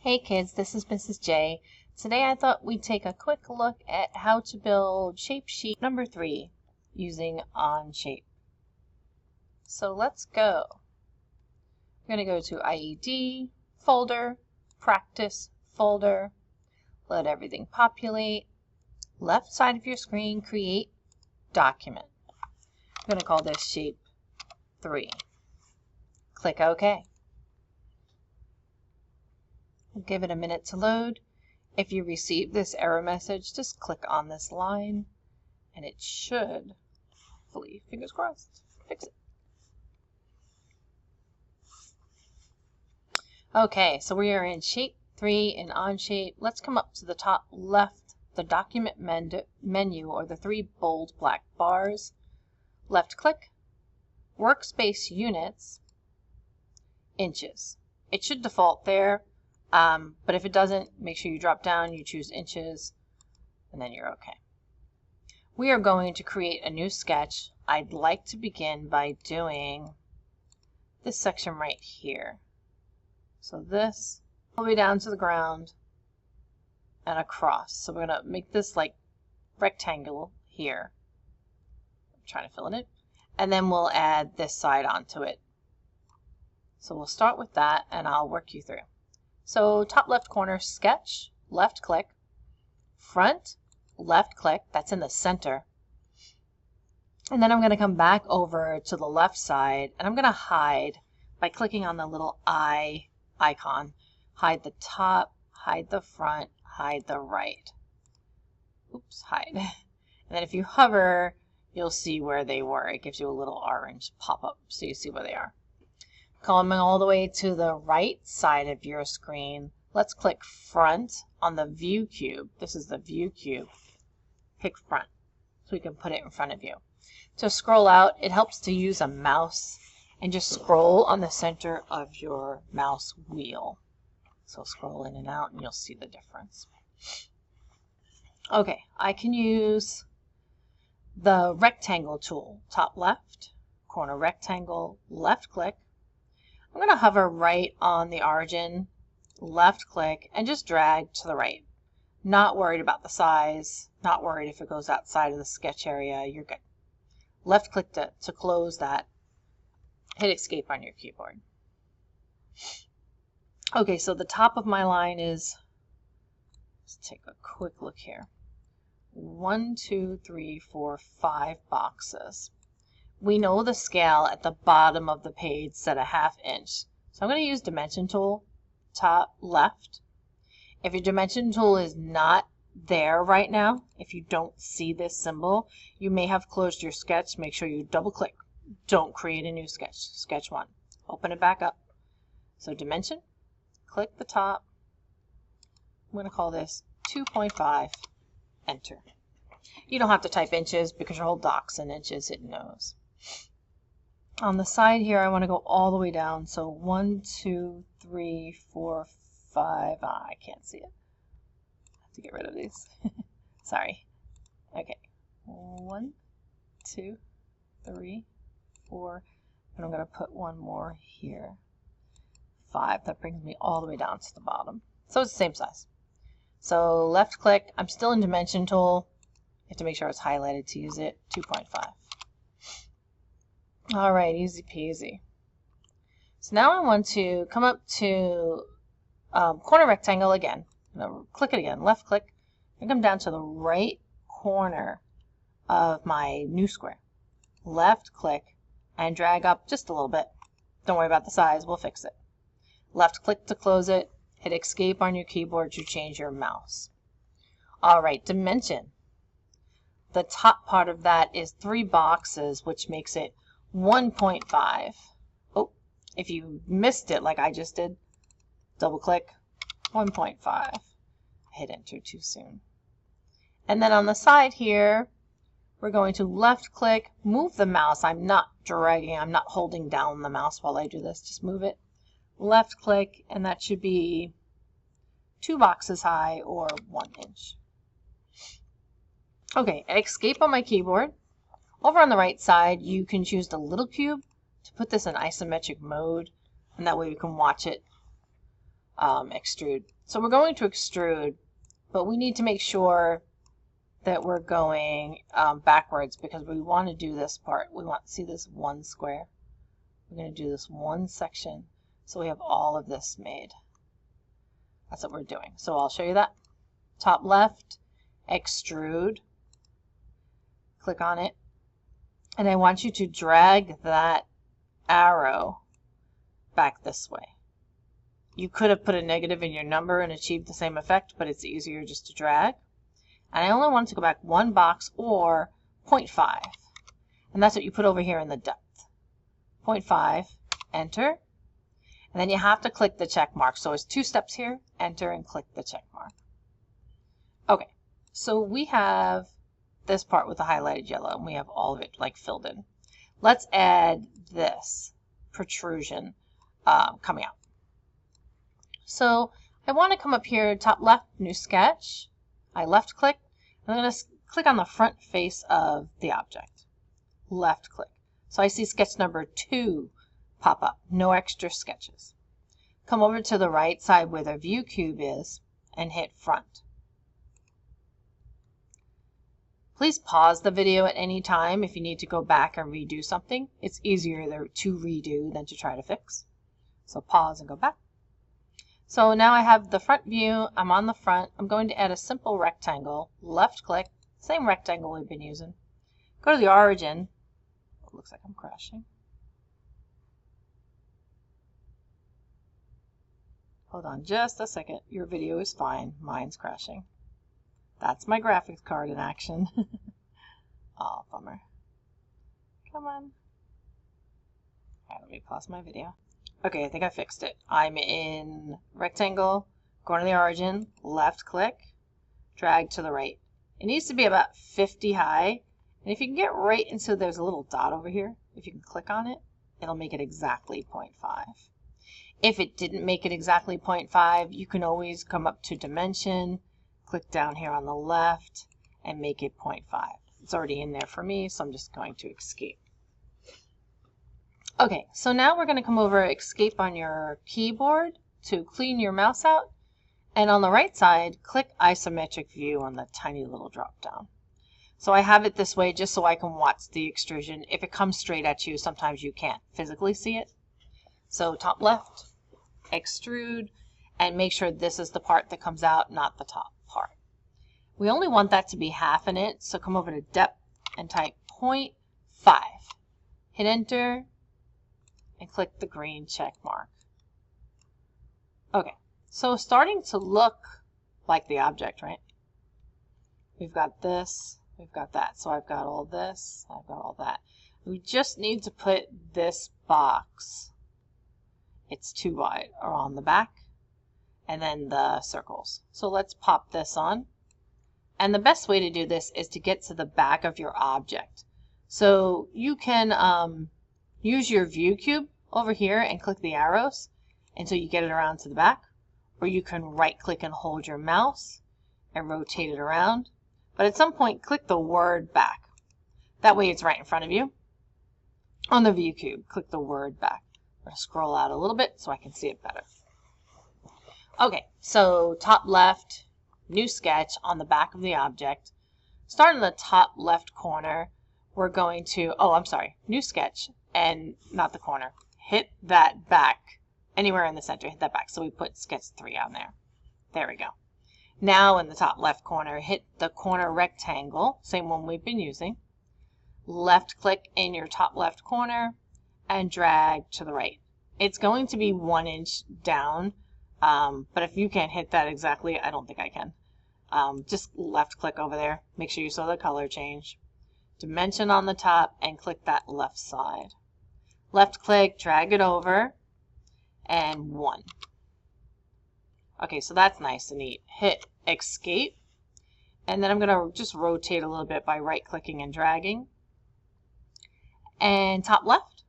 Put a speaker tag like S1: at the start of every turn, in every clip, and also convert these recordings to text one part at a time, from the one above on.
S1: Hey kids, this is Mrs. J. Today I thought we'd take a quick look at how to build shape sheet number 3 using Onshape. So let's go. We're going to go to IED, folder, practice folder, let everything populate. Left side of your screen, create document. I'm going to call this shape 3. Click OK. Give it a minute to load. If you receive this error message, just click on this line and it should, hopefully, fingers crossed, fix it. Okay, so we are in shape 3 in Onshape. Let's come up to the top left, the document menu or the 3 bold black bars. Left click, workspace units, inches. It should default there. But if it doesn't, make sure you drop down, you choose inches, and then you're okay. We are going to create a new sketch. I'd like to begin by doing this section right here. So this, all the way down to the ground and across. So we're going to make this like rectangle here. I'm trying to fill in it. And then we'll add this side onto it. So we'll start with that and I'll work you through. So top left corner, sketch, left click, front, left click, that's in the center. And then I'm going to come back over to the left side and I'm going to hide by clicking on the little eye icon. Hide the top, hide the front, hide the right. Oops, hide. And then if you hover, you'll see where they were. It gives you a little orange pop-up so you see where they are. Coming all the way to the right side of your screen, let's click front on the view cube. This is the view cube. Pick front so we can put it in front of you. To scroll out, it helps to use a mouse and just scroll on the center of your mouse wheel. So scroll in and out and you'll see the difference. Okay, I can use the rectangle tool. Top left, corner rectangle, left click. I'm going to hover right on the origin, left click, and just drag to the right. Not worried about the size, not worried if it goes outside of the sketch area, you're good. Left click to close that. Hit escape on your keyboard. Okay, so the top of my line is, let's take a quick look here. 1, 2, 3, 4, 5 boxes. We know the scale at the bottom of the page set a 1/2 inch. So I'm going to use dimension tool, top left. If your dimension tool is not there right now, if you don't see this symbol, you may have closed your sketch. Make sure you double click. Don't create a new sketch. Sketch 1. Open it back up. So dimension, click the top. I'm going to call this 2.5, enter. You don't have to type inches because your whole doc's in inches, it knows. On the side here, I want to go all the way down. So 1, 2, 3, 4, 5. I can't see it. I have to get rid of these. Sorry. Okay. 1, 2, 3, 4. And I'm going to put one more here. 5. That brings me all the way down to the bottom. So it's the same size. So left click. I'm still in dimension tool. You have to make sure it's highlighted to use it. 2.5. All right, easy peasy. So now I want to come up to corner rectangle again. I'm going to click it again, left click, and come down to the right corner of my new square. Left click and drag up just a little bit. Don't worry about the size, we'll fix it. Left click to close it. Hit escape on your keyboard to change your mouse. All right, dimension. The top part of that is 3 boxes, which makes it 1.5. Oh, if you missed it like I just did, double click, 1.5. Hit enter too soon. And then on the side here, we're going to left click, move the mouse. I'm not dragging, I'm not holding down the mouse while I do this, just move it. Left click, and that should be 2 boxes high or 1 inch. Okay, escape on my keyboard. Over on the right side, you can choose the little cube to put this in isometric mode, and that way you can watch it extrude. So we're going to extrude, but we need to make sure that we're going backwards because we want to do this part. We want to see this one square. We're going to do this one section so we have all of this made. That's what we're doing. So I'll show you that. Top left, extrude, click on it, and I want you to drag that arrow back this way. You could have put a negative in your number and achieved the same effect, but it's easier just to drag. And I only want to go back one box or 0.5. And that's what you put over here in the depth. 0.5, enter. And then you have to click the check mark. So it's 2 steps here, enter and click the check mark. Okay, so we have this part with the highlighted yellow and we have all of it like filled in. Let's add this protrusion coming out. So I want to come up here, top left, new sketch. I left click. I'm going to click on the front face of the object. Left click. So I see sketch number 2 pop up. No extra sketches. Come over to the right side where the view cube is and hit front. Please pause the video at any time if you need to go back and redo something. It's easier to redo than to try to fix. So pause and go back. So now I have the front view. I'm on the front. I'm going to add a simple rectangle. Left click, same rectangle we've been using. Go to the origin. It looks like I'm crashing. Hold on just a second. Your video is fine. Mine's crashing. That's my graphics card in action. Oh, bummer. Come on. All right, let me pause my video. Okay, I think I fixed it. I'm in rectangle, going to the origin, left click, drag to the right. It needs to be about 50 high. And if you can get right into there's a little dot over here, if you can click on it, it'll make it exactly 0.5. If it didn't make it exactly 0.5, you can always come up to dimension, click down here on the left, and make it 0.5. It's already in there for me, so I'm just going to escape. Okay, so now we're going to come over escape on your keyboard to clean your mouse out. And on the right side, click isometric view on the tiny little drop down. So I have it this way just so I can watch the extrusion. If it comes straight at you, sometimes you can't physically see it. So top left, extrude, and make sure this is the part that comes out, not the top part. We only want that to be half an inch, so come over to depth and type 0.5. Hit enter and click the green check mark. Okay, so starting to look like the object, right? We've got this, we've got that. So I've got all this, I've got all that. We just need to put this box, it's too wide, or on the back, and then the circles. So let's pop this on. And the best way to do this is to get to the back of your object. So you can use your view cube over here and click the arrows until you get it around to the back. Or you can right click and hold your mouse and rotate it around. But at some point, click the word back. That way it's right in front of you. On the view cube, click the word back. I'm going to scroll out a little bit so I can see it better. Okay, so top left, new sketch on the back of the object. Start in the top left corner. We're going to, new sketch and not the corner. Hit that back. Anywhere in the center, hit that back. So we put sketch 3 on there. There we go. Now in the top left corner, hit the corner rectangle, same one we've been using. Left click in your top left corner and drag to the right. It's going to be 1 inch down, but if you can't hit that exactly, I don't think I can. Just left click over there. Make sure you saw the color change. Dimension on the top and click that left side. Left click, drag it over, and 1. Okay, so that's nice and neat. Hit escape, and then I'm going to just rotate a little bit by right clicking and dragging. And top left,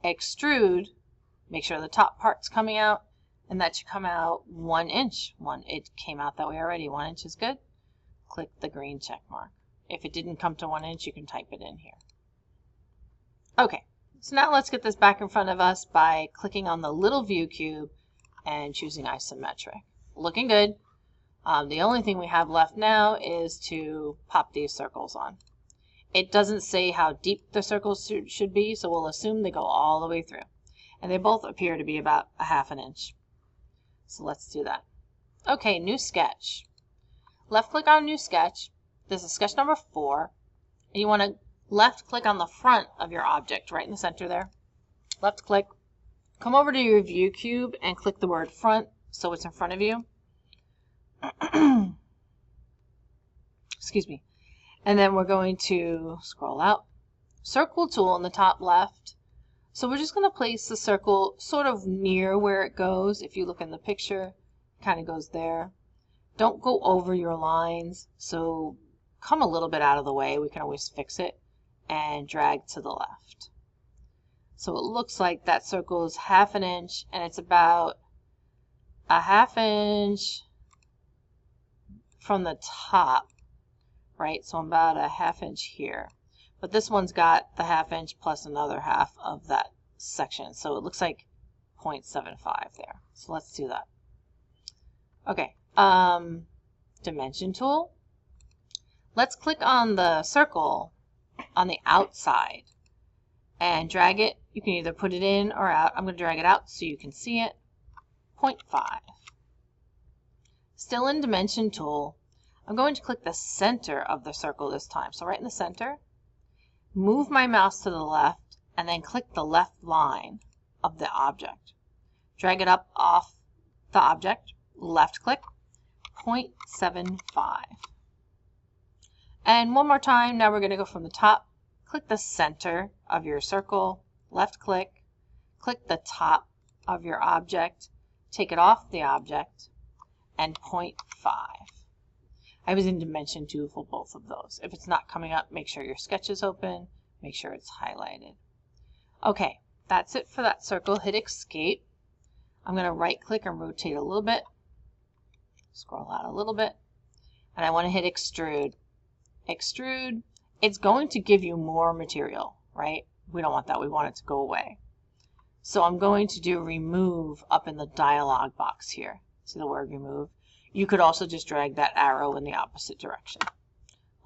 S1: extrude, make sure the top part's coming out, and that should come out 1 inch. It came out that way already. 1 inch is good. Click the green check mark. If it didn't come to 1 inch, you can type it in here. Okay, so now let's get this back in front of us by clicking on the little view cube and choosing isometric. Looking good. The only thing we have left now is to pop these circles on. It doesn't say how deep the circles should be, so we'll assume they go all the way through. And they both appear to be about 1/2 inch. So let's do that. Okay, new sketch. Left click on new sketch. This is sketch number 4. And you want to left click on the front of your object, right in the center there. Left click. Come over to your view cube and click the word front so it's in front of you. Excuse me. And then we're going to scroll out. Circle tool in the top left. So we're just going to place the circle sort of near where it goes. If you look in the picture, it kind of goes there. Don't go over your lines. So come a little bit out of the way. We can always fix it and drag to the left. So it looks like that circle is 1/2 inch and it's about 1/2 inch from the top, right? So I'm about 1/2 inch here. But this one's got the 1/2 inch plus another half of that section. So it looks like 0.75 there. So let's do that. Okay, dimension tool. Let's click on the circle on the outside and drag it. You can either put it in or out. I'm going to drag it out so you can see it. 0.5. Still in dimension tool. I'm going to click the center of the circle this time. So right in the center. Move my mouse to the left and then click the left line of the object. Drag it up off the object. Left click. 0.75. And one more time. Now we're going to go from the top. Click the center of your circle, left click, click the top of your object, take it off the object, and 0.5. I was in dimension 2 for both of those. If it's not coming up, make sure your sketch is open, make sure it's highlighted. Okay, that's it for that circle. Hit escape. I'm going to right click and rotate a little bit, scroll out a little bit, and I want to hit extrude. Extrude. It's going to give you more material, right? We don't want that. We want it to go away. So I'm going to do remove up in the dialog box here. See the word remove? You could also just drag that arrow in the opposite direction.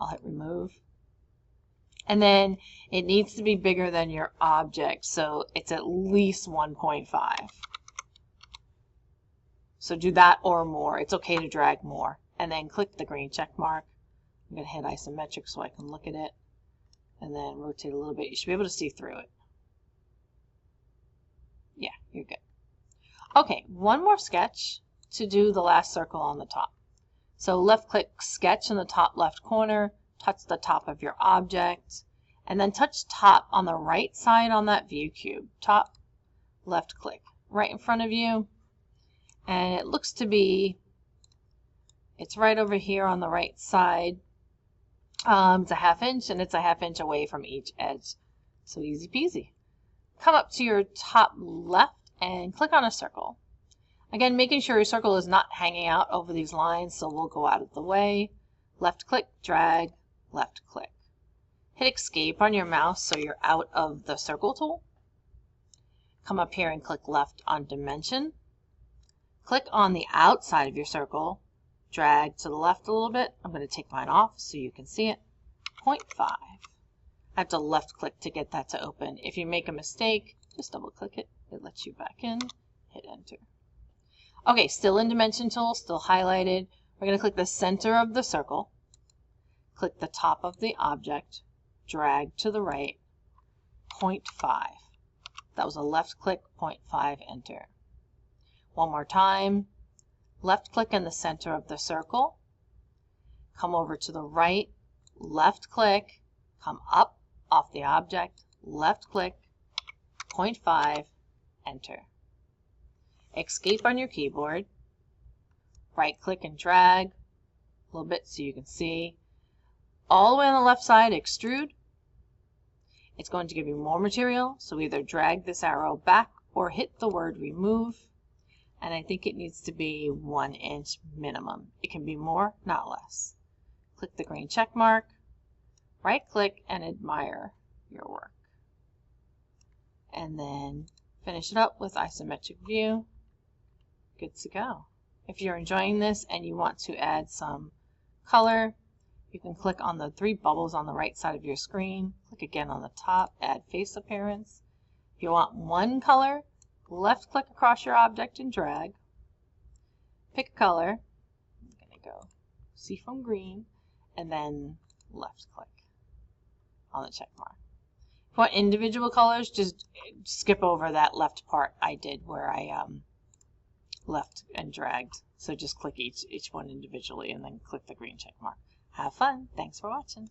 S1: I'll hit remove. And then it needs to be bigger than your object, so it's at least 1.5. So do that or more. It's okay to drag more. And then click the green check mark. I'm going to hit isometric so I can look at it and then rotate a little bit. You should be able to see through it. Yeah, you're good. Okay, one more sketch to do the last circle on the top. So left click sketch in the top left corner, touch the top of your object, and then touch top on the right side on that view cube. Top, left click, right in front of you. And it looks to be, it's right over here on the right side. It's a 1/2 inch and it's a 1/2 inch away from each edge. So easy peasy. Come up to your top left and click on a circle. Again, making sure your circle is not hanging out over these lines, so we'll go out of the way. Left click, drag, left click. Hit escape on your mouse so you're out of the circle tool. Come up here and click left on dimension. Click on the outside of your circle. Drag to the left a little bit. I'm going to take mine off so you can see it. 0.5. I have to left click to get that to open. If you make a mistake, just double click it. It lets you back in. Hit enter. Okay, still in dimension tool, still highlighted. We're going to click the center of the circle. Click the top of the object. Drag to the right. 0.5. That was a left click, 0.5, enter. One more time. Left click in the center of the circle, come over to the right, left click, come up off the object, left click, 0.5, enter. Escape on your keyboard, right click and drag a little bit so you can see. All the way on the left side, extrude. It's going to give you more material, so either drag this arrow back or hit the word remove. And I think it needs to be 1 inch minimum. It can be more, not less. Click the green check mark, right click, and admire your work. And then finish it up with isometric view. good to go. If you're enjoying this and you want to add some color, you can click on the three bubbles on the right side of your screen. Click again on the top, add face appearance. If you want one color, left click across your object and drag. Pick a color. I'm going to go seafoam green and then left click on the check mark. If you want individual colors, just skip over that left part I did where I left and dragged. So just click each one individually and then click the green check mark. Have fun. Thanks for watching.